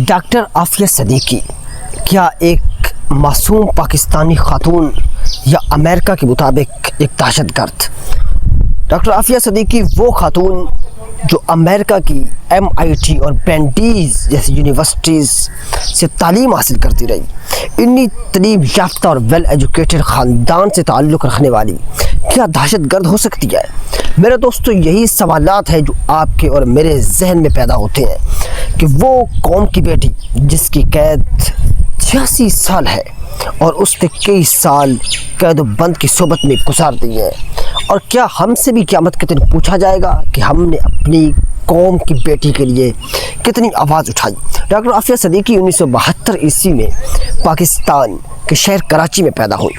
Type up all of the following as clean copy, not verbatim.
Doctor Aafia Siddiqui क्या एक मासूम पाकिस्तानी खातून या अमेरिका के मुताबिक एक दहशतगर्द? डॉक्टर आफिया सिद्दीकी वो खातून जो अमेरिका की MIT और ब्रैंडीज जैसी यूनिवर्सिटीज़ से तालीम हासिल करती रही, इन्हीं तालीम याफ्ता और वेल एजुकेटेड ख़ानदान से ताल्लुक़ रखने वाली क्या दहशतगर्द हो सकती है? मेरे दोस्तों, यही सवालात हैं जो आपके और मेरे जहन में पैदा होते हैं कि वो कौम की बेटी जिसकी कैद 86 साल है और उसने कई साल कैद बंद की सोबत में गुजार दी है, और क्या हमसे भी क़यामत के दिन पूछा जाएगा कि हमने अपनी कौम की बेटी के लिए कितनी आवाज़ उठाई? डॉक्टर आफिया सिद्दीकी 1972 ईस्वी में पाकिस्तान के शहर कराची में पैदा हुई।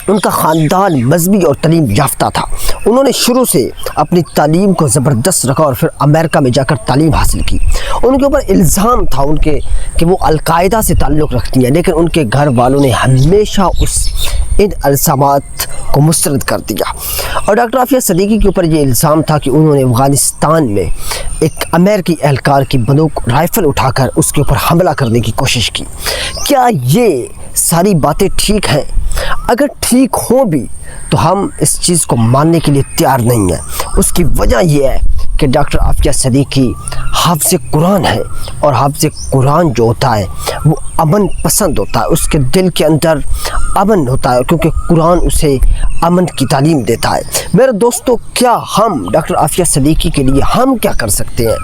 उनका ख़ानदान मजहबी और तालीम याफ्ता था। उन्होंने शुरू से अपनी तालीम को ज़बरदस्त रखा और फिर अमेरिका में जाकर तालीम हासिल की। उनके ऊपर इल्ज़ाम था उनके कि वो अलकायदा से ताल्लुक़ रखती हैं, लेकिन उनके घर वालों ने हमेशा इन इल्ज़ामात को मुस्तरद कर दिया। और डॉक्टर आफिया सिद्दीकी के ऊपर ये इल्ज़ाम था कि उन्होंने अफ़गानिस्तान में एक अमेरिकी एहलकार की बंदूक राइफ़ल उठाकर उसके ऊपर हमला करने की कोशिश की। क्या ये सारी बातें ठीक हैं? अगर ठीक हो भी तो हम इस चीज़ को मानने के लिए तैयार नहीं हैं। उसकी वजह यह है कि डॉक्टर आफिया सिद्दीकी हाफ़िज़ कुरान है, और हाफ़िज़ कुरान जो होता है वो अमन पसंद होता है, उसके दिल के अंदर अमन होता है, क्योंकि कुरान उसे अमन की तालीम देता है। मेरे दोस्तों, क्या हम डॉक्टर आफिया सिद्दीकी के लिए हम क्या कर सकते हैं?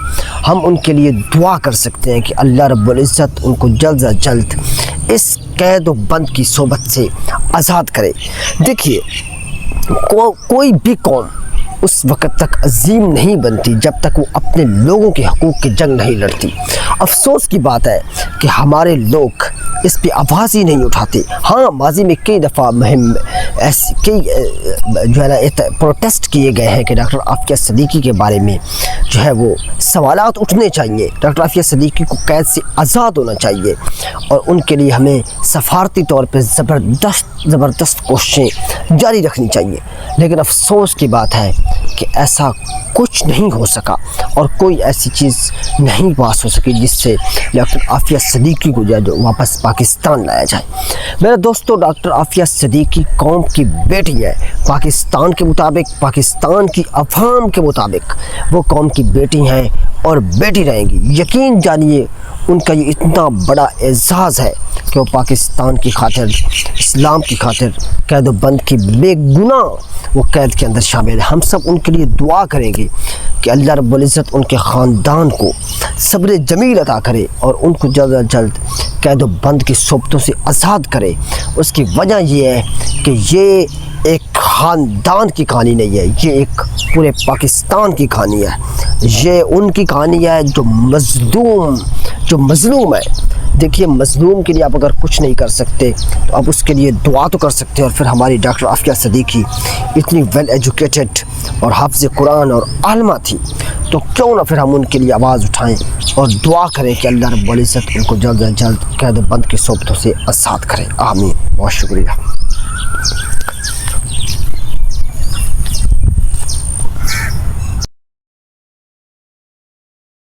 हम उनके लिए दुआ कर सकते हैं कि अल्लाह रब्बुल इज़्ज़त उनको जल्द से जल्द इस कैद व बंद की सोबत से आज़ाद करे। देखिए, कोई भी कौम उस वक़्त तक अजीम नहीं बनती जब तक वो अपने लोगों के हकूक़ की जंग नहीं लड़ती। अफसोस की बात है कि हमारे लोग इस पे आवाज़ ही नहीं उठाते। हाँ, माजी में कई दफ़ा मुहिम ऐसी कई जो है ना प्रोटेस्ट किए गए हैं कि डॉक्टर आफिया सिद्दीकी के बारे में जो है वो सवालात उठने चाहिए। डॉक्टर आफिया सिद्दीकी को कैद से आज़ाद होना चाहिए, और उनके लिए हमें सफारती तौर पर ज़बरदस्त कोशिशें जारी रखनी चाहिए। लेकिन अफसोस की बात है कि ऐसा कुछ नहीं हो सका, और कोई ऐसी चीज़ नहीं पास हो सकी जिससे डॉक्टर आफिया सिद्दीकी को जो वापस पाकिस्तान लाया जाए। मेरे दोस्तों, डॉक्टर आफिया सिद्दीकी कौम की बेटी है। पाकिस्तान के मुताबिक, पाकिस्तान की अवाम के मुताबिक वो कौम की बेटी हैं और बेटी रहेंगी। यकीन जानिए, उनका ये इतना बड़ा एजाज़ है कि वो पाकिस्तान की खातिर, इस्लाम की खातिर कैद बंद की बेगुनाह वो कैद के अंदर शामिल है। हम सब उनके लिए दुआ करेंगे कि अल्लाह रब्बुल इज़्ज़त उनके ख़ानदान को सब्र जमील अता करे और उनको जल्द से जल्द कैद बंद की सोबतों से आज़ाद करे। उसकी वजह ये है कि ये एक ख़ानदान की कहानी नहीं है, ये एक पूरे पाकिस्तान की कहानी है। ये उनकी कहानी है जो मज़लूम है। देखिए, मज़लूम के लिए आप अगर कुछ नहीं कर सकते तो आप उसके लिए दुआ तो कर सकते हैं। और फिर हमारी डॉक्टर आफिया सिद्दीकी इतनी वेल एजुकेटेड और हाफ़िज़ कुरान और आलिमा थी, तो क्यों ना फिर हम उनके लिए आवाज़ उठाएं और दुआ करें कि अल्लाह रब्बुल इज़्ज़त उनको जल्द से जल्द कैद बंद की सोबतों से आज़ाद करें। आमीन। बहुत शुक्रिया।